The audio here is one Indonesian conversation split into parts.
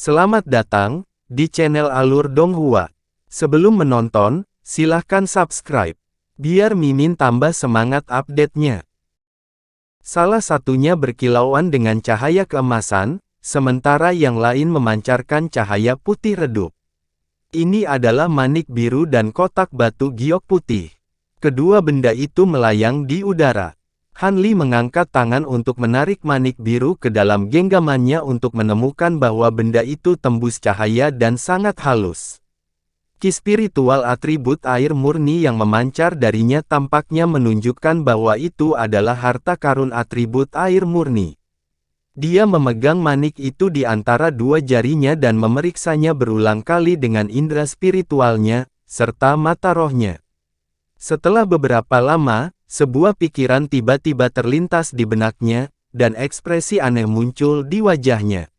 Selamat datang di channel Alur Donghua. Sebelum menonton, silahkan subscribe, biar Mimin tambah semangat update-nya. Salah satunya berkilauan dengan cahaya keemasan, sementara yang lain memancarkan cahaya putih redup. Ini adalah manik biru dan kotak batu giok putih. Kedua benda itu melayang di udara. Han Li mengangkat tangan untuk menarik manik biru ke dalam genggamannya untuk menemukan bahwa benda itu tembus cahaya dan sangat halus. Ki spiritual atribut air murni yang memancar darinya tampaknya menunjukkan bahwa itu adalah harta karun atribut air murni. Dia memegang manik itu di antara dua jarinya dan memeriksanya berulang kali dengan indera spiritualnya, serta mata rohnya. Setelah beberapa lama, sebuah pikiran tiba-tiba terlintas di benaknya, dan ekspresi aneh muncul di wajahnya.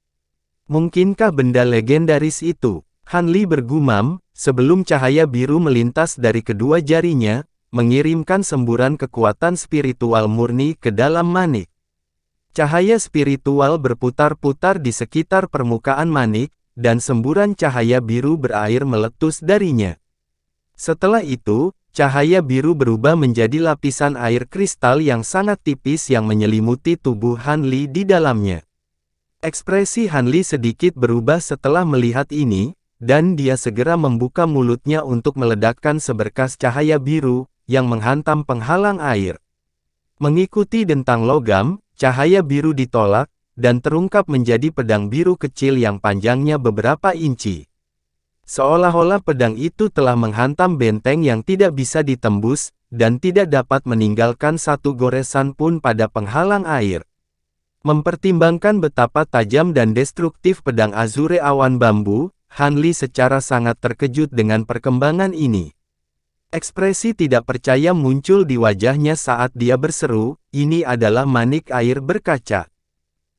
Mungkinkah benda legendaris itu? Han Li bergumam, sebelum cahaya biru melintas dari kedua jarinya, mengirimkan semburan kekuatan spiritual murni ke dalam manik. Cahaya spiritual berputar-putar di sekitar permukaan manik, dan semburan cahaya biru berair meletus darinya. Setelah itu, cahaya biru berubah menjadi lapisan air kristal yang sangat tipis yang menyelimuti tubuh Han Li di dalamnya. Ekspresi Han Li sedikit berubah setelah melihat ini, dan dia segera membuka mulutnya untuk meledakkan seberkas cahaya biru, yang menghantam penghalang air. Mengikuti dentang logam, cahaya biru ditolak, dan terungkap menjadi pedang biru kecil yang panjangnya beberapa inci. Seolah-olah pedang itu telah menghantam benteng yang tidak bisa ditembus, dan tidak dapat meninggalkan satu goresan pun pada penghalang air. Mempertimbangkan betapa tajam dan destruktif pedang Azure awan bambu, Han Li secara sangat terkejut dengan perkembangan ini. Ekspresi tidak percaya muncul di wajahnya saat dia berseru, "Ini adalah manik air berkaca."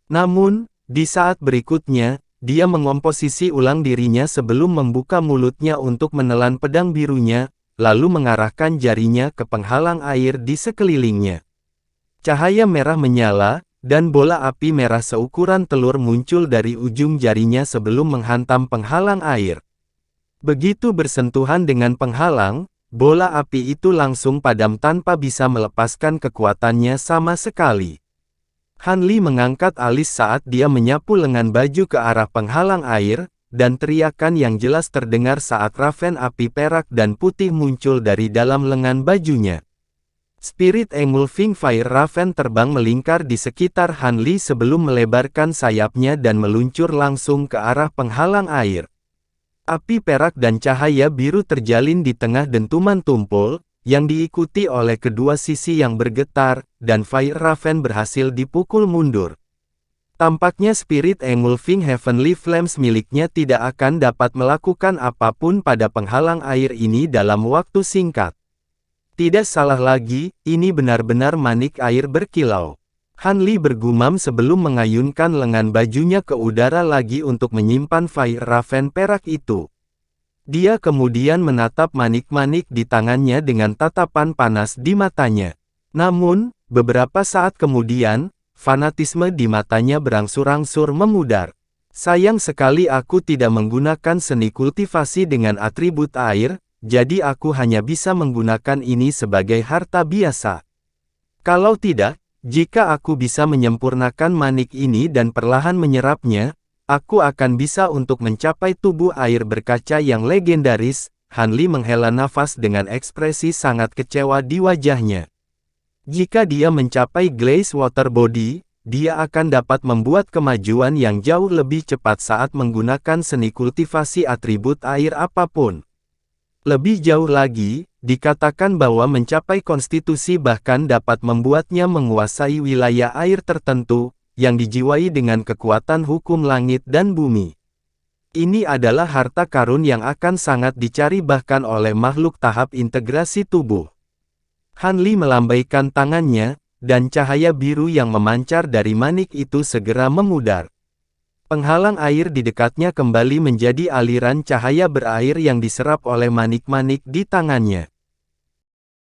Namun, di saat berikutnya, dia mengomposisi ulang dirinya sebelum membuka mulutnya untuk menelan pedang birunya, lalu mengarahkan jarinya ke penghalang air di sekelilingnya. Cahaya merah menyala, dan bola api merah seukuran telur muncul dari ujung jarinya sebelum menghantam penghalang air. Begitu bersentuhan dengan penghalang, bola api itu langsung padam tanpa bisa melepaskan kekuatannya sama sekali. Han Li mengangkat alis saat dia menyapu lengan baju ke arah penghalang air, dan teriakan yang jelas terdengar saat raven api perak dan putih muncul dari dalam lengan bajunya. Spirit Engulfing Fire Raven terbang melingkar di sekitar Han Li sebelum melebarkan sayapnya dan meluncur langsung ke arah penghalang air. Api perak dan cahaya biru terjalin di tengah dentuman tumpul, yang diikuti oleh kedua sisi yang bergetar, dan Fire Raven berhasil dipukul mundur. Tampaknya Spirit Engulfing Heavenly Flames miliknya tidak akan dapat melakukan apapun pada penghalang air ini dalam waktu singkat. Tidak salah lagi, ini benar-benar manik air berkilau. Han Li bergumam sebelum mengayunkan lengan bajunya ke udara lagi untuk menyimpan Fire Raven perak itu. Dia kemudian menatap manik-manik di tangannya dengan tatapan panas di matanya. Namun, beberapa saat kemudian, fanatisme di matanya berangsur-angsur memudar. Sayang sekali aku tidak menggunakan seni kultivasi dengan atribut air, jadi aku hanya bisa menggunakan ini sebagai harta biasa. Kalau tidak, jika aku bisa menyempurnakan manik ini dan perlahan menyerapnya, aku akan bisa untuk mencapai tubuh air berkaca yang legendaris. Han Li menghela nafas dengan ekspresi sangat kecewa di wajahnya. Jika dia mencapai Glaze Water Body, dia akan dapat membuat kemajuan yang jauh lebih cepat saat menggunakan seni kultivasi atribut air apapun. Lebih jauh lagi, dikatakan bahwa mencapai konstitusi bahkan dapat membuatnya menguasai wilayah air tertentu, yang dijiwai dengan kekuatan hukum langit dan bumi. Ini adalah harta karun yang akan sangat dicari bahkan oleh makhluk tahap integrasi tubuh. Han Li melambaikan tangannya, dan cahaya biru yang memancar dari manik itu segera memudar. Penghalang air di dekatnya kembali menjadi aliran cahaya berair yang diserap oleh manik-manik di tangannya.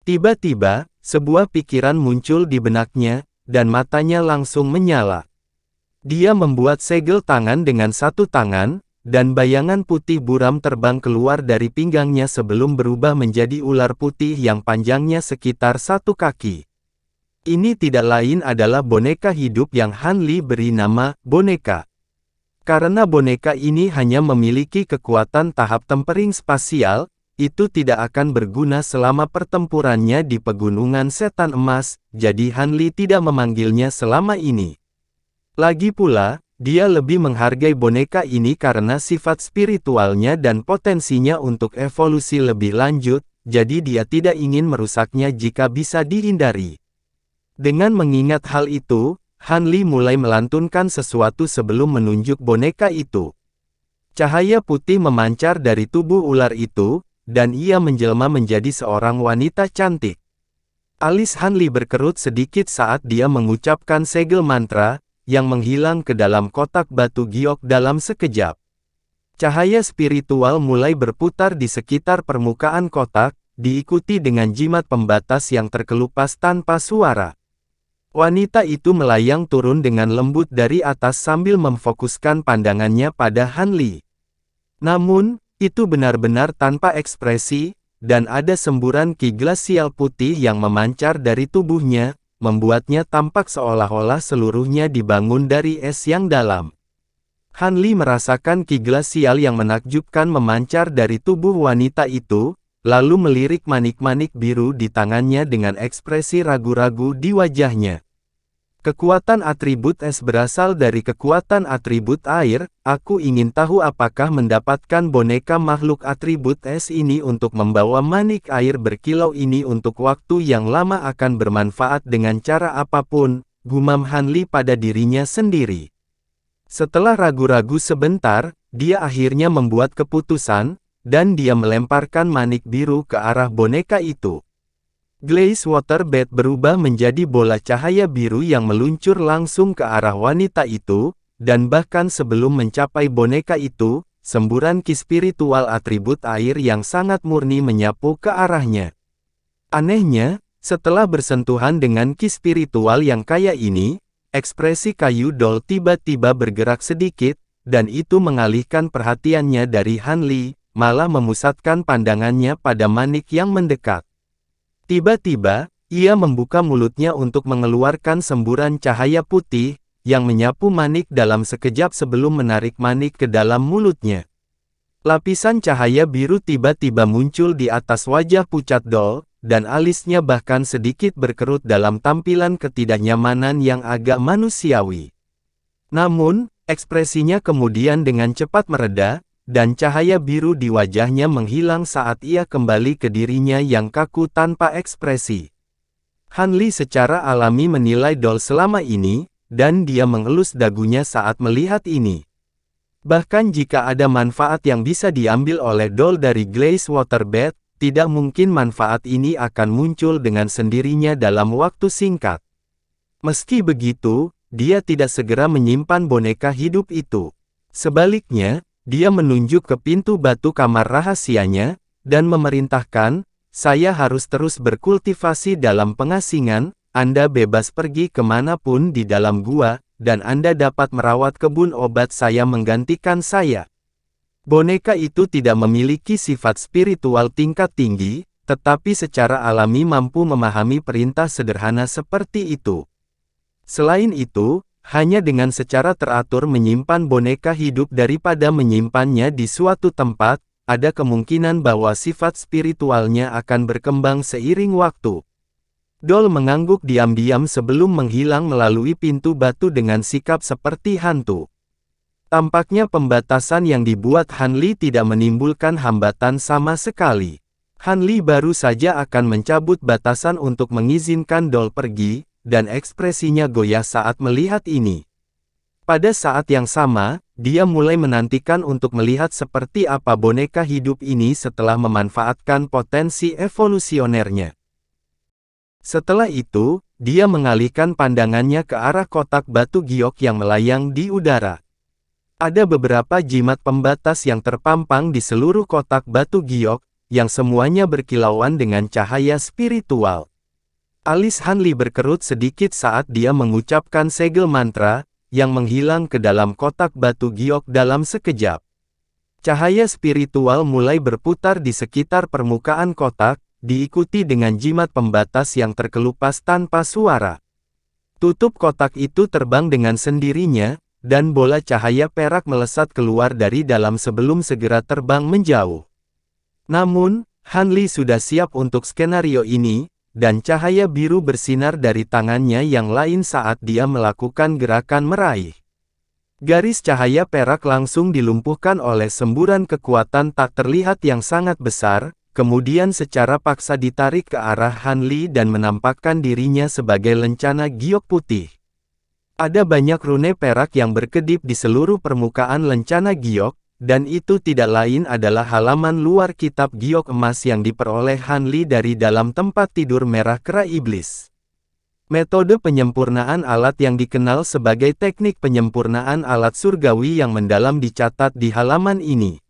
Tiba-tiba, sebuah pikiran muncul di benaknya, dan matanya langsung menyala. Dia membuat segel tangan dengan satu tangan, dan bayangan putih buram terbang keluar dari pinggangnya sebelum berubah menjadi ular putih yang panjangnya sekitar 1 kaki. Ini tidak lain adalah boneka hidup yang Han Li beri nama boneka. Karena boneka ini hanya memiliki kekuatan tahap tempering spasial, itu tidak akan berguna selama pertempurannya di Pegunungan Setan Emas, jadi Han Li tidak memanggilnya selama ini. Lagi pula, dia lebih menghargai boneka ini karena sifat spiritualnya dan potensinya untuk evolusi lebih lanjut, jadi dia tidak ingin merusaknya jika bisa dihindari. Dengan mengingat hal itu, Han Li mulai melantunkan sesuatu sebelum menunjuk boneka itu. Cahaya putih memancar dari tubuh ular itu, dan ia menjelma menjadi seorang wanita cantik. Alis Han Li berkerut sedikit saat dia mengucapkan segel mantra, yang menghilang ke dalam kotak batu giok dalam sekejap. Cahaya spiritual mulai berputar di sekitar permukaan kotak, diikuti dengan jimat pembatas yang terkelupas tanpa suara. Wanita itu melayang turun dengan lembut dari atas sambil memfokuskan pandangannya pada Han Li. Namun, itu benar-benar tanpa ekspresi, dan ada semburan ki glasial putih yang memancar dari tubuhnya, membuatnya tampak seolah-olah seluruhnya dibangun dari es yang dalam. Han Li merasakan ki glasial yang menakjubkan memancar dari tubuh wanita itu, lalu melirik manik-manik biru di tangannya dengan ekspresi ragu-ragu di wajahnya. Kekuatan atribut es berasal dari kekuatan atribut air. Aku ingin tahu apakah mendapatkan boneka makhluk atribut es ini untuk membawa manik air berkilau ini untuk waktu yang lama akan bermanfaat dengan cara apapun, gumam Han Li pada dirinya sendiri. Setelah ragu-ragu sebentar, dia akhirnya membuat keputusan, dan dia melemparkan manik biru ke arah boneka itu. Glaze Water Bed berubah menjadi bola cahaya biru yang meluncur langsung ke arah wanita itu, dan bahkan sebelum mencapai boneka itu, semburan ki spiritual atribut air yang sangat murni menyapu ke arahnya. Anehnya, setelah bersentuhan dengan ki spiritual yang kaya ini, ekspresi kayu doll tiba-tiba bergerak sedikit, dan itu mengalihkan perhatiannya dari Han Li, malah memusatkan pandangannya pada manik yang mendekat. Tiba-tiba, ia membuka mulutnya untuk mengeluarkan semburan cahaya putih, yang menyapu manik dalam sekejap sebelum menarik manik ke dalam mulutnya. Lapisan cahaya biru tiba-tiba muncul di atas wajah pucat doll, dan alisnya bahkan sedikit berkerut dalam tampilan ketidaknyamanan yang agak manusiawi. Namun, ekspresinya kemudian dengan cepat mereda, dan cahaya biru di wajahnya menghilang saat ia kembali ke dirinya yang kaku tanpa ekspresi. Han Li secara alami menilai doll selama ini, dan dia mengelus dagunya saat melihat ini. Bahkan jika ada manfaat yang bisa diambil oleh doll dari Glaze Water Bed, tidak mungkin manfaat ini akan muncul dengan sendirinya dalam waktu singkat. Meski begitu, dia tidak segera menyimpan boneka hidup itu. Sebaliknya, dia menunjuk ke pintu batu kamar rahasianya, dan memerintahkan, "Saya harus terus berkultivasi dalam pengasingan, Anda bebas pergi kemanapun di dalam gua, dan Anda dapat merawat kebun obat saya menggantikan saya." Boneka itu tidak memiliki sifat spiritual tingkat tinggi, tetapi secara alami mampu memahami perintah sederhana seperti itu. Selain itu, hanya dengan secara teratur menyimpan boneka hidup daripada menyimpannya di suatu tempat, ada kemungkinan bahwa sifat spiritualnya akan berkembang seiring waktu. Doll mengangguk diam-diam sebelum menghilang melalui pintu batu dengan sikap seperti hantu. Tampaknya pembatasan yang dibuat Han Li tidak menimbulkan hambatan sama sekali. Han Li baru saja akan mencabut batasan untuk mengizinkan doll pergi, dan ekspresinya goyah saat melihat ini. Pada saat yang sama, dia mulai menantikan untuk melihat seperti apa boneka hidup ini setelah memanfaatkan potensi evolusionernya. Setelah itu, dia mengalihkan pandangannya ke arah kotak batu giok yang melayang di udara. Ada beberapa jimat pembatas yang terpampang di seluruh kotak batu giok, yang semuanya berkilauan dengan cahaya spiritual. Alis Han Li berkerut sedikit saat dia mengucapkan segel mantra, yang menghilang ke dalam kotak batu giok dalam sekejap. Cahaya spiritual mulai berputar di sekitar permukaan kotak, diikuti dengan jimat pembatas yang terkelupas tanpa suara. Tutup kotak itu terbang dengan sendirinya, dan bola cahaya perak melesat keluar dari dalam sebelum segera terbang menjauh. Namun, Han Li sudah siap untuk skenario ini, dan cahaya biru bersinar dari tangannya yang lain saat dia melakukan gerakan meraih. Garis cahaya perak langsung dilumpuhkan oleh semburan kekuatan tak terlihat yang sangat besar, kemudian secara paksa ditarik ke arah Han Li dan menampakkan dirinya sebagai lencana giok putih. Ada banyak rune perak yang berkedip di seluruh permukaan lencana giok, dan itu tidak lain adalah halaman luar kitab giok emas yang diperoleh Han Li dari dalam tempat tidur merah kera iblis. Metode penyempurnaan alat yang dikenal sebagai teknik penyempurnaan alat surgawi yang mendalam dicatat di halaman ini.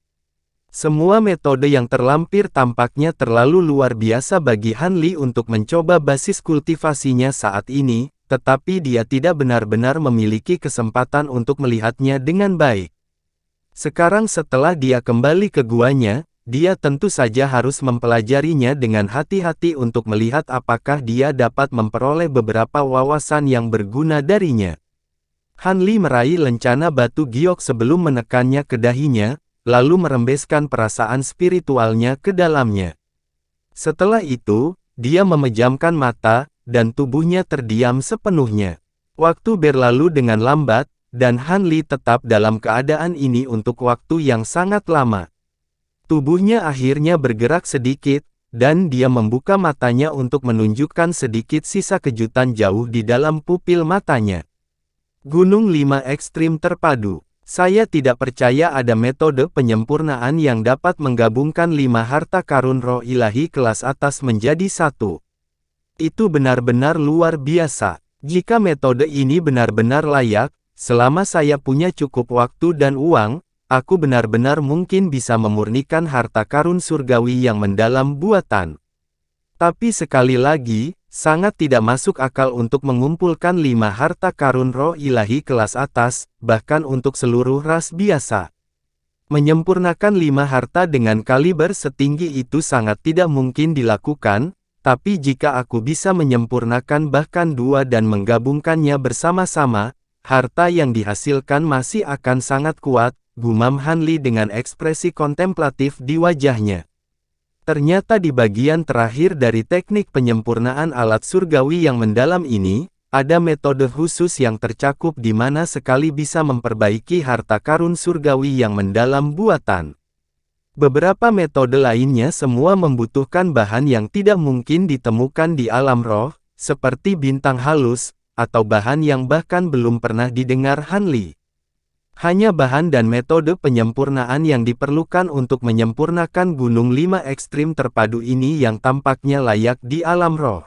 Semua metode yang terlampir tampaknya terlalu luar biasa bagi Han Li untuk mencoba basis kultivasinya saat ini, tetapi dia tidak benar-benar memiliki kesempatan untuk melihatnya dengan baik. Sekarang setelah dia kembali ke guanya, dia tentu saja harus mempelajarinya dengan hati-hati untuk melihat apakah dia dapat memperoleh beberapa wawasan yang berguna darinya. Han Li meraih lencana batu giok sebelum menekannya ke dahinya, lalu merembeskan perasaan spiritualnya ke dalamnya. Setelah itu, dia memejamkan mata, dan tubuhnya terdiam sepenuhnya. Waktu berlalu dengan lambat, dan Han Li tetap dalam keadaan ini untuk waktu yang sangat lama. Tubuhnya akhirnya bergerak sedikit, dan dia membuka matanya untuk menunjukkan sedikit sisa kejutan jauh di dalam pupil matanya. Gunung 5 Ekstrim Terpadu. Saya tidak percaya ada metode penyempurnaan yang dapat menggabungkan 5 harta karun roh ilahi kelas atas menjadi satu. Itu benar-benar luar biasa. Jika metode ini benar-benar layak, selama saya punya cukup waktu dan uang, aku benar-benar mungkin bisa memurnikan harta karun surgawi yang mendalam buatan. Tapi sekali lagi, sangat tidak masuk akal untuk mengumpulkan 5 harta karun roh ilahi kelas atas, bahkan untuk seluruh ras biasa. Menyempurnakan 5 harta dengan kaliber setinggi itu sangat tidak mungkin dilakukan, tapi jika aku bisa menyempurnakan bahkan 2 dan menggabungkannya bersama-sama, harta yang dihasilkan masih akan sangat kuat, gumam Han Li dengan ekspresi kontemplatif di wajahnya. Ternyata di bagian terakhir dari teknik penyempurnaan alat surgawi yang mendalam ini, ada metode khusus yang tercakup di mana sekali bisa memperbaiki harta karun surgawi yang mendalam buatan. Beberapa metode lainnya semua membutuhkan bahan yang tidak mungkin ditemukan di alam roh, seperti bintang halus, atau bahan yang bahkan belum pernah didengar Han Li. Hanya bahan dan metode penyempurnaan yang diperlukan untuk menyempurnakan Gunung 5 Ekstrim Terpadu ini yang tampaknya layak di alam roh.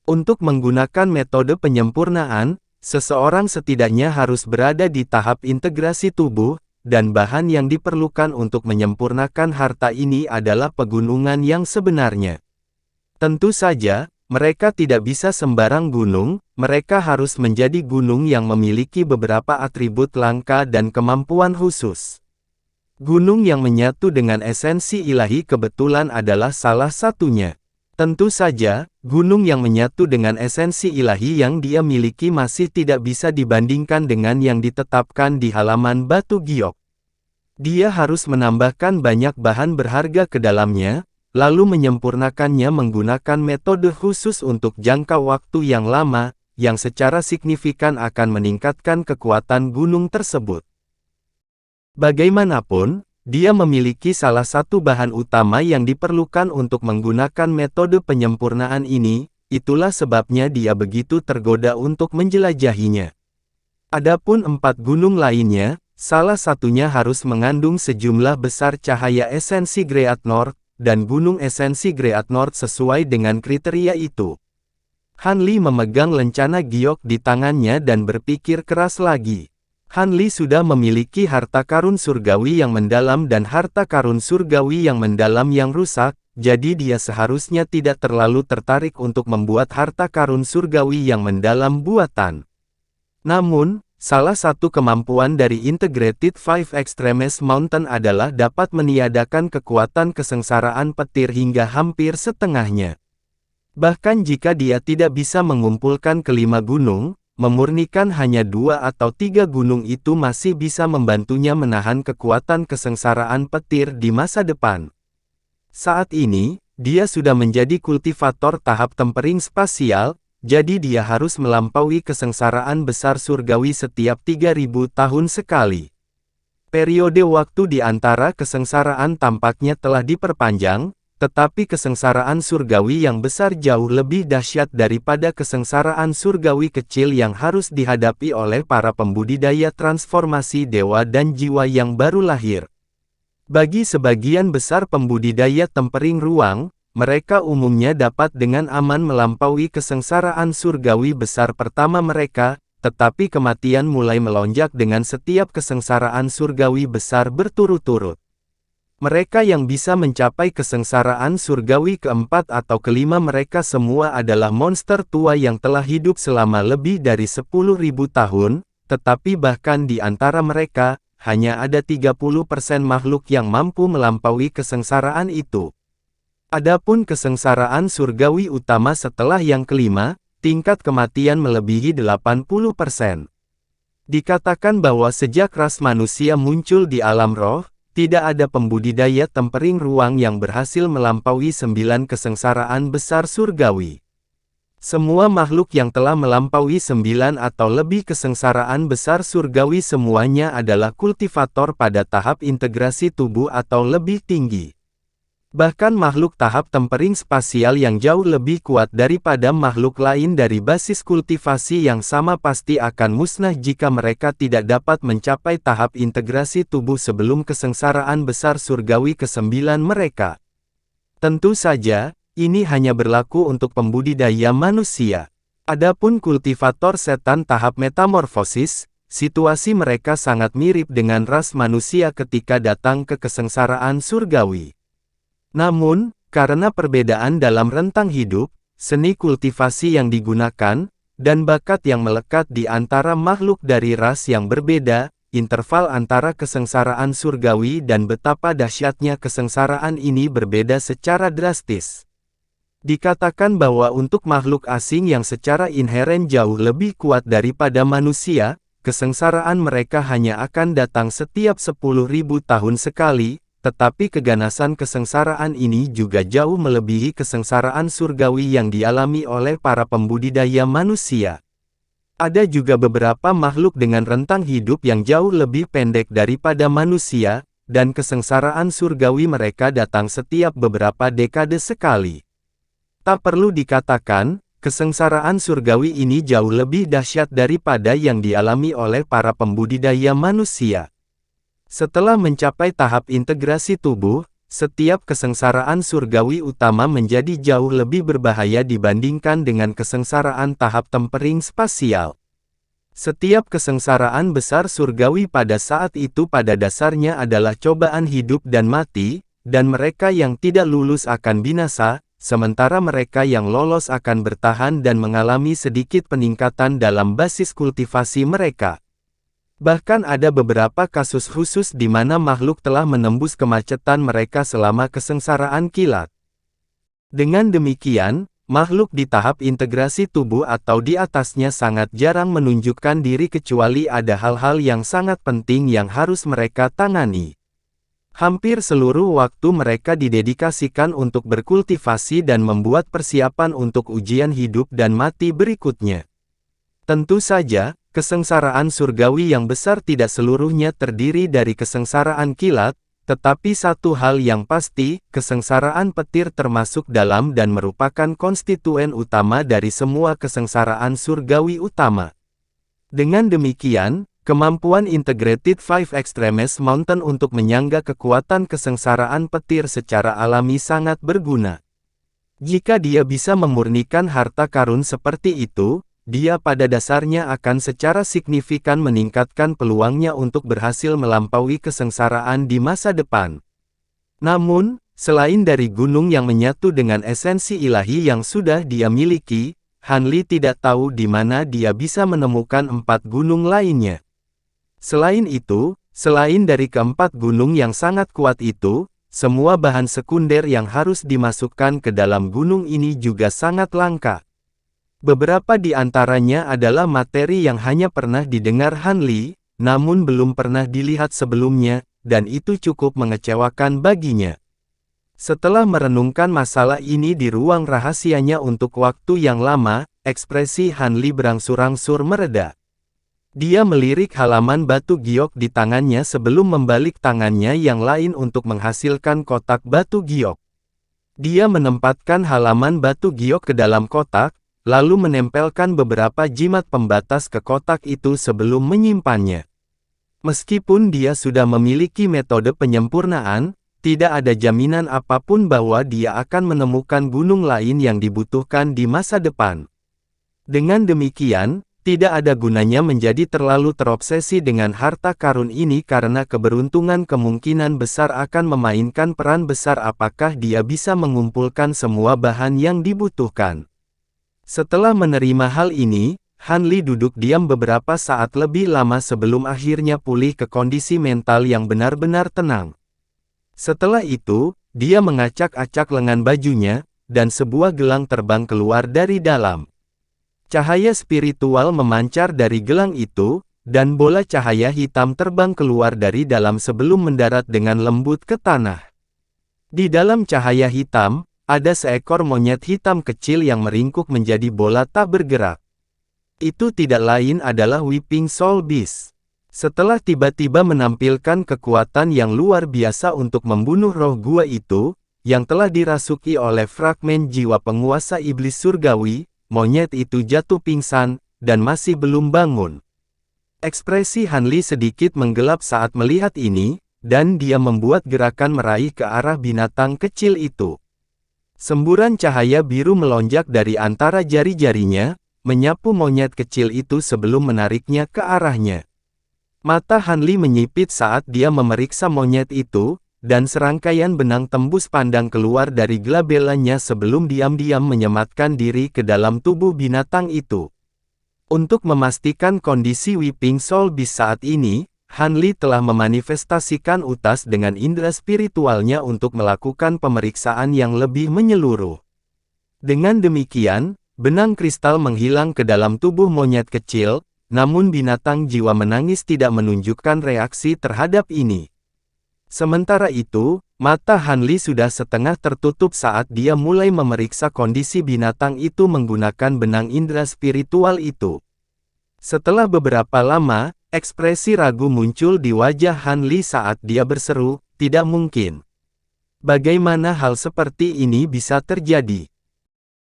Untuk menggunakan metode penyempurnaan, seseorang setidaknya harus berada di tahap integrasi tubuh, dan bahan yang diperlukan untuk menyempurnakan harta ini adalah pegunungan yang sebenarnya. Tentu saja, mereka tidak bisa sembarang gunung, mereka harus menjadi gunung yang memiliki beberapa atribut langka dan kemampuan khusus. Gunung yang menyatu dengan esensi ilahi kebetulan adalah salah satunya. Tentu saja, gunung yang menyatu dengan esensi ilahi yang dia miliki masih tidak bisa dibandingkan dengan yang ditetapkan di halaman batu giok. Dia harus menambahkan banyak bahan berharga ke dalamnya, lalu menyempurnakannya menggunakan metode khusus untuk jangka waktu yang lama, yang secara signifikan akan meningkatkan kekuatan gunung tersebut. Bagaimanapun, dia memiliki salah satu bahan utama yang diperlukan untuk menggunakan metode penyempurnaan ini, itulah sebabnya dia begitu tergoda untuk menjelajahinya. Adapun 4 gunung lainnya, salah satunya harus mengandung sejumlah besar cahaya esensi Great North, dan gunung esensi Great North sesuai dengan kriteria itu. Han Li memegang lencana giok di tangannya dan berpikir keras lagi. Han Li sudah memiliki harta karun surgawi yang mendalam dan harta karun surgawi yang mendalam yang rusak, jadi dia seharusnya tidak terlalu tertarik untuk membuat harta karun surgawi yang mendalam buatan. Namun, salah satu kemampuan dari Integrated Five Extremes Mountain adalah dapat meniadakan kekuatan kesengsaraan petir hingga hampir setengahnya. Bahkan jika dia tidak bisa mengumpulkan kelima gunung, memurnikan hanya 2 atau 3 gunung itu masih bisa membantunya menahan kekuatan kesengsaraan petir di masa depan. Saat ini, dia sudah menjadi kultivator tahap tempering spasial, jadi dia harus melampaui kesengsaraan besar surgawi setiap 3000 tahun sekali. Periode waktu di antara kesengsaraan tampaknya telah diperpanjang, tetapi kesengsaraan surgawi yang besar jauh lebih dahsyat daripada kesengsaraan surgawi kecil yang harus dihadapi oleh para pembudidaya transformasi dewa dan jiwa yang baru lahir. Bagi sebagian besar pembudidaya tempering ruang, mereka umumnya dapat dengan aman melampaui kesengsaraan surgawi besar pertama mereka, tetapi kematian mulai melonjak dengan setiap kesengsaraan surgawi besar berturut-turut. Mereka yang bisa mencapai kesengsaraan surgawi keempat atau kelima mereka semua adalah monster tua yang telah hidup selama lebih dari 10.000 tahun, tetapi bahkan di antara mereka, hanya ada 30% makhluk yang mampu melampaui kesengsaraan itu. Adapun kesengsaraan surgawi utama setelah yang kelima, tingkat kematian melebihi 80%. Dikatakan bahwa sejak ras manusia muncul di alam roh, tidak ada pembudidaya tempering ruang yang berhasil melampaui 9 kesengsaraan besar surgawi. Semua makhluk yang telah melampaui 9 atau lebih kesengsaraan besar surgawi semuanya adalah kultivator pada tahap integrasi tubuh atau lebih tinggi. Bahkan makhluk tahap tempering spasial yang jauh lebih kuat daripada makhluk lain dari basis kultivasi yang sama pasti akan musnah jika mereka tidak dapat mencapai tahap integrasi tubuh sebelum kesengsaraan besar surgawi ke-9 mereka. Tentu saja, ini hanya berlaku untuk pembudidaya manusia. Adapun kultivator setan tahap metamorfosis, situasi mereka sangat mirip dengan ras manusia ketika datang ke kesengsaraan surgawi. Namun, karena perbedaan dalam rentang hidup, seni kultivasi yang digunakan, dan bakat yang melekat di antara makhluk dari ras yang berbeda, interval antara kesengsaraan surgawi dan betapa dahsyatnya kesengsaraan ini berbeda secara drastis. Dikatakan bahwa untuk makhluk asing yang secara inheren jauh lebih kuat daripada manusia, kesengsaraan mereka hanya akan datang setiap 10.000 tahun sekali, tetapi keganasan kesengsaraan ini juga jauh melebihi kesengsaraan surgawi yang dialami oleh para pembudidaya manusia. Ada juga beberapa makhluk dengan rentang hidup yang jauh lebih pendek daripada manusia, dan kesengsaraan surgawi mereka datang setiap beberapa dekade sekali. Tak perlu dikatakan, kesengsaraan surgawi ini jauh lebih dahsyat daripada yang dialami oleh para pembudidaya manusia. Setelah mencapai tahap integrasi tubuh, setiap kesengsaraan surgawi utama menjadi jauh lebih berbahaya dibandingkan dengan kesengsaraan tahap tempering spasial. Setiap kesengsaraan besar surgawi pada saat itu pada dasarnya adalah cobaan hidup dan mati, dan mereka yang tidak lulus akan binasa, sementara mereka yang lolos akan bertahan dan mengalami sedikit peningkatan dalam basis kultivasi mereka. Bahkan ada beberapa kasus khusus di mana makhluk telah menembus kemacetan mereka selama kesengsaraan kilat. Dengan demikian, makhluk di tahap integrasi tubuh atau di atasnya sangat jarang menunjukkan diri kecuali ada hal-hal yang sangat penting yang harus mereka tangani. Hampir seluruh waktu mereka didedikasikan untuk berkultivasi dan membuat persiapan untuk ujian hidup dan mati berikutnya. Tentu saja, kesengsaraan surgawi yang besar tidak seluruhnya terdiri dari kesengsaraan kilat, tetapi satu hal yang pasti, kesengsaraan petir termasuk dalam dan merupakan konstituen utama dari semua kesengsaraan surgawi utama. Dengan demikian, kemampuan Integrated Five Extremes Mountain untuk menyangga kekuatan kesengsaraan petir secara alami sangat berguna. Jika dia bisa memurnikan harta karun seperti itu, dia pada dasarnya akan secara signifikan meningkatkan peluangnya untuk berhasil melampaui kesengsaraan di masa depan. Namun, selain dari gunung yang menyatu dengan esensi ilahi yang sudah dia miliki, Han Li tidak tahu di mana dia bisa menemukan 4 gunung lainnya. Selain itu, selain dari keempat gunung yang sangat kuat itu, semua bahan sekunder yang harus dimasukkan ke dalam gunung ini juga sangat langka. Beberapa di antaranya adalah materi yang hanya pernah didengar Han Li, namun belum pernah dilihat sebelumnya, dan itu cukup mengecewakan baginya. Setelah merenungkan masalah ini di ruang rahasianya untuk waktu yang lama, ekspresi Han Li berangsur-angsur mereda. Dia melirik halaman batu giok di tangannya sebelum membalik tangannya yang lain untuk menghasilkan kotak batu giok. Dia menempatkan halaman batu giok ke dalam kotak, lalu menempelkan beberapa jimat pembatas ke kotak itu sebelum menyimpannya. Meskipun dia sudah memiliki metode penyempurnaan, tidak ada jaminan apapun bahwa dia akan menemukan gunung lain yang dibutuhkan di masa depan. Dengan demikian, tidak ada gunanya menjadi terlalu terobsesi dengan harta karun ini karena keberuntungan kemungkinan besar akan memainkan peran besar apakah dia bisa mengumpulkan semua bahan yang dibutuhkan. Setelah menerima hal ini, Han Li duduk diam beberapa saat lebih lama sebelum akhirnya pulih ke kondisi mental yang benar-benar tenang. Setelah itu, dia mengacak-acak lengan bajunya, dan sebuah gelang terbang keluar dari dalam. Cahaya spiritual memancar dari gelang itu, dan bola cahaya hitam terbang keluar dari dalam sebelum mendarat dengan lembut ke tanah. Di dalam cahaya hitam, ada seekor monyet hitam kecil yang meringkuk menjadi bola tak bergerak. Itu tidak lain adalah Weeping Soul Beast. Setelah tiba-tiba menampilkan kekuatan yang luar biasa untuk membunuh roh gua itu, yang telah dirasuki oleh fragmen jiwa penguasa iblis surgawi, monyet itu jatuh pingsan, dan masih belum bangun. Ekspresi Han Li sedikit menggelap saat melihat ini, dan dia membuat gerakan meraih ke arah binatang kecil itu. Semburan cahaya biru melonjak dari antara jari-jarinya, menyapu monyet kecil itu sebelum menariknya ke arahnya. Mata Han Li menyipit saat dia memeriksa monyet itu, dan serangkaian benang tembus pandang keluar dari glabelanya sebelum diam-diam menyematkan diri ke dalam tubuh binatang itu. Untuk memastikan kondisi Weeping Soul Beast saat ini, Han Li telah memanifestasikan utas dengan indera spiritualnya untuk melakukan pemeriksaan yang lebih menyeluruh. Dengan demikian, benang kristal menghilang ke dalam tubuh monyet kecil, namun binatang jiwa menangis tidak menunjukkan reaksi terhadap ini. Sementara itu, mata Han Li sudah setengah tertutup saat dia mulai memeriksa kondisi binatang itu menggunakan benang indera spiritual itu. Setelah beberapa lama, ekspresi ragu muncul di wajah Han Li saat dia berseru, "Tidak mungkin. Bagaimana hal seperti ini bisa terjadi?"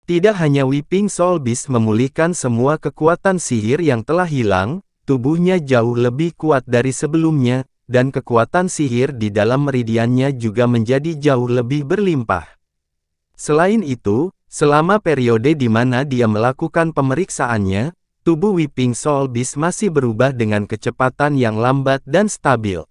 Tidak hanya Weeping Soul Beast memulihkan semua kekuatan sihir yang telah hilang, tubuhnya jauh lebih kuat dari sebelumnya, dan kekuatan sihir di dalam meridiannya juga menjadi jauh lebih berlimpah. Selain itu, selama periode di mana dia melakukan pemeriksaannya, tubuh Weeping Soul Beast masih berubah dengan kecepatan yang lambat dan stabil.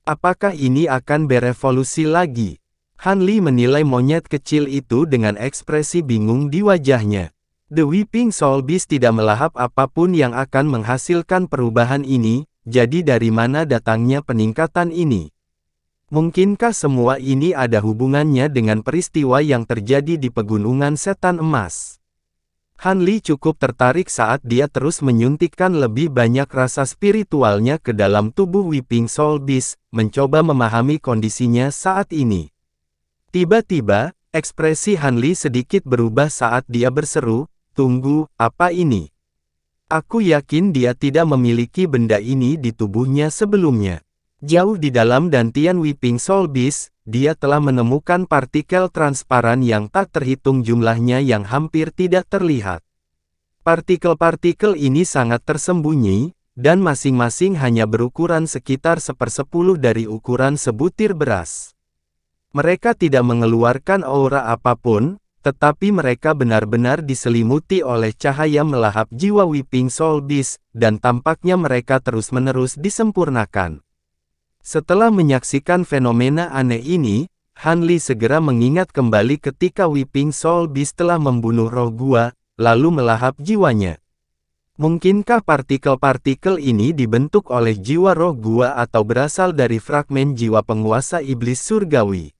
Apakah ini akan berevolusi lagi? Han Li menilai monyet kecil itu dengan ekspresi bingung di wajahnya. The Weeping Soul Beast tidak melahap apapun yang akan menghasilkan perubahan ini. Jadi dari mana datangnya peningkatan ini? Mungkinkah semua ini ada hubungannya dengan peristiwa yang terjadi di Pegunungan Setan Emas? Han Li cukup tertarik saat dia terus menyuntikkan lebih banyak rasa spiritualnya ke dalam tubuh Weeping Soul Beast, mencoba memahami kondisinya saat ini. Tiba-tiba, ekspresi Han Li sedikit berubah saat dia berseru, "Tunggu, apa ini? Aku yakin dia tidak memiliki benda ini di tubuhnya sebelumnya." Jauh di dalam dantian Weeping Soul Beast, dia telah menemukan partikel transparan yang tak terhitung jumlahnya yang hampir tidak terlihat. Partikel-partikel ini sangat tersembunyi, dan masing-masing hanya berukuran sekitar 1/10 dari ukuran sebutir beras. Mereka tidak mengeluarkan aura apapun, tetapi mereka benar-benar diselimuti oleh cahaya melahap jiwa Weeping Soul Beast, dan tampaknya mereka terus-menerus disempurnakan. Setelah menyaksikan fenomena aneh ini, Han Li segera mengingat kembali ketika Weeping Soul Beast telah membunuh roh gua, lalu melahap jiwanya. Mungkinkah partikel-partikel ini dibentuk oleh jiwa roh gua atau berasal dari fragmen jiwa penguasa iblis surgawi?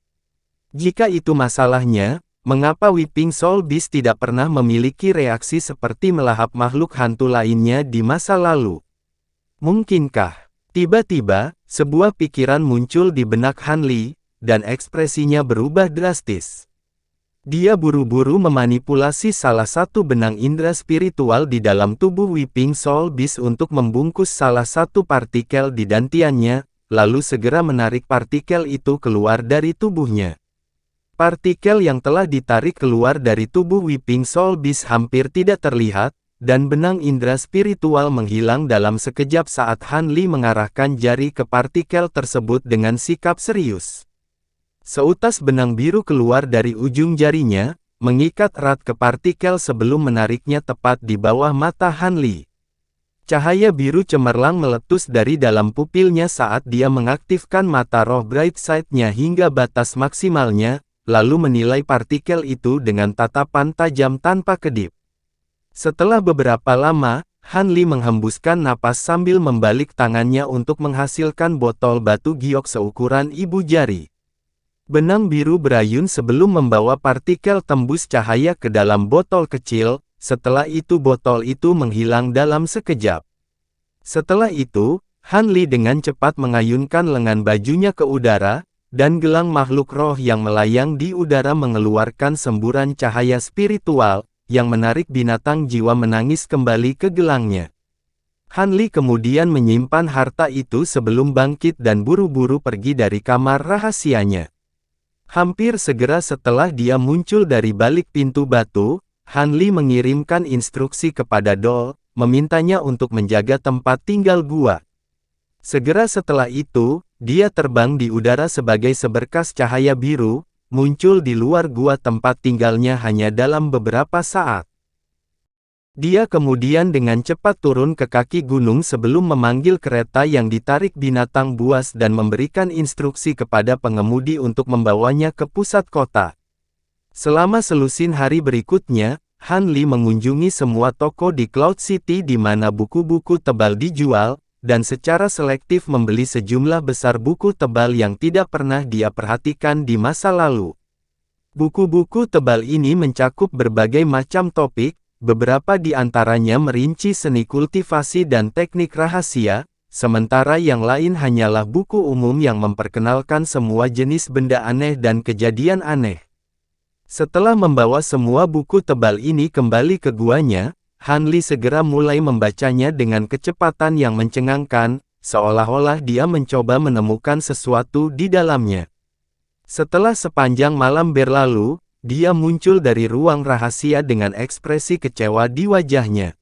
Jika itu masalahnya, mengapa Weeping Soul Beast tidak pernah memiliki reaksi seperti melahap makhluk hantu lainnya di masa lalu? Mungkinkah? Tiba-tiba, sebuah pikiran muncul di benak Han Li, dan ekspresinya berubah drastis. Dia buru-buru memanipulasi salah satu benang indera spiritual di dalam tubuh Weeping Soul Beast untuk membungkus salah satu partikel di dantiannya, lalu segera menarik partikel itu keluar dari tubuhnya. Partikel yang telah ditarik keluar dari tubuh Weeping Soul Beast hampir tidak terlihat, dan benang indera spiritual menghilang dalam sekejap saat Han Li mengarahkan jari ke partikel tersebut dengan sikap serius. Seutas benang biru keluar dari ujung jarinya, mengikat erat ke partikel sebelum menariknya tepat di bawah mata Han Li. Cahaya biru cemerlang meletus dari dalam pupilnya saat dia mengaktifkan mata roh bright side-nya hingga batas maksimalnya, lalu menilai partikel itu dengan tatapan tajam tanpa kedip. Setelah beberapa lama, Han Li menghembuskan napas sambil membalik tangannya untuk menghasilkan botol batu giok seukuran ibu jari. Benang biru berayun sebelum membawa partikel tembus cahaya ke dalam botol kecil, setelah itu botol itu menghilang dalam sekejap. Setelah itu, Han Li dengan cepat mengayunkan lengan bajunya ke udara, dan gelang makhluk roh yang melayang di udara mengeluarkan semburan cahaya spiritual, yang menarik binatang jiwa menangis kembali ke gelangnya. Han Li kemudian menyimpan harta itu sebelum bangkit dan buru-buru pergi dari kamar rahasianya. Hampir segera setelah dia muncul dari balik pintu batu, Han Li mengirimkan instruksi kepada Dol, memintanya untuk menjaga tempat tinggal gua. Segera setelah itu, dia terbang di udara sebagai seberkas cahaya biru, muncul di luar gua tempat tinggalnya hanya dalam beberapa saat. Dia kemudian dengan cepat turun ke kaki gunung sebelum memanggil kereta yang ditarik binatang buas dan memberikan instruksi kepada pengemudi untuk membawanya ke pusat kota. Selama selusin hari berikutnya, Han Li mengunjungi semua toko di Cloud City di mana buku-buku tebal dijual, dan secara selektif membeli sejumlah besar buku tebal yang tidak pernah dia perhatikan di masa lalu. Buku-buku tebal ini mencakup berbagai macam topik, beberapa di antaranya merinci seni kultivasi dan teknik rahasia, sementara yang lain hanyalah buku umum yang memperkenalkan semua jenis benda aneh dan kejadian aneh. Setelah membawa semua buku tebal ini kembali ke guanya, Han Li segera mulai membacanya dengan kecepatan yang mencengangkan, seolah-olah dia mencoba menemukan sesuatu di dalamnya. Setelah sepanjang malam berlalu, dia muncul dari ruang rahasia dengan ekspresi kecewa di wajahnya.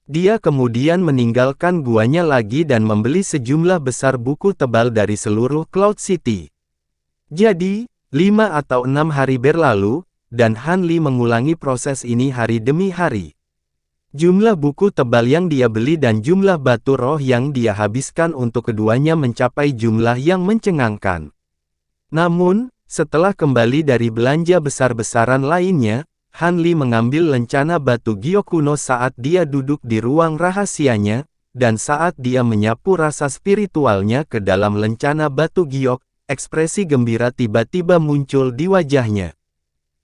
Dia kemudian meninggalkan guanya lagi dan membeli sejumlah besar buku tebal dari seluruh Cloud City. Jadi, 5 atau 6 hari berlalu, dan Han Li mengulangi proses ini hari demi hari. Jumlah buku tebal yang dia beli dan jumlah batu roh yang dia habiskan untuk keduanya mencapai jumlah yang mencengangkan. Namun, setelah kembali dari belanja besar-besaran lainnya, Han Li mengambil lencana batu giok kuno saat dia duduk di ruang rahasianya, dan saat dia menyapu rasa spiritualnya ke dalam lencana batu giok, ekspresi gembira tiba-tiba muncul di wajahnya.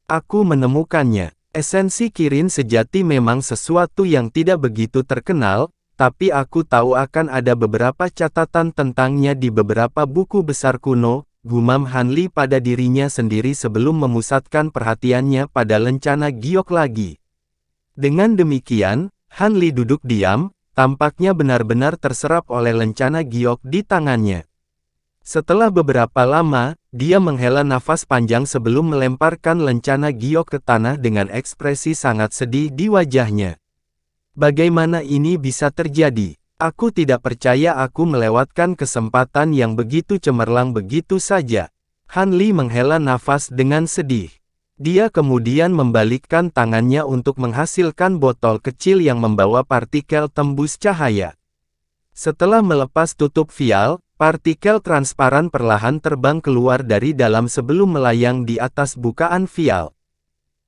Aku menemukannya. Esensi Kirin sejati memang sesuatu yang tidak begitu terkenal, tapi aku tahu akan ada beberapa catatan tentangnya di beberapa buku besar kuno, gumam Han Li pada dirinya sendiri sebelum memusatkan perhatiannya pada lencana giok lagi. Dengan demikian, Han Li duduk diam, tampaknya benar-benar terserap oleh lencana giok di tangannya. Setelah beberapa lama, dia menghela nafas panjang sebelum melemparkan lencana giok ke tanah dengan ekspresi sangat sedih di wajahnya. Bagaimana ini bisa terjadi? Aku tidak percaya aku melewatkan kesempatan yang begitu cemerlang begitu saja. Han Li menghela nafas dengan sedih. Dia kemudian membalikkan tangannya untuk menghasilkan botol kecil yang membawa partikel tembus cahaya. Setelah melepas tutup vial, partikel transparan perlahan terbang keluar dari dalam sebelum melayang di atas bukaan vial.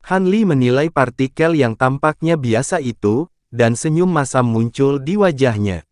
Han Li menilai partikel yang tampaknya biasa itu, dan senyum masam muncul di wajahnya.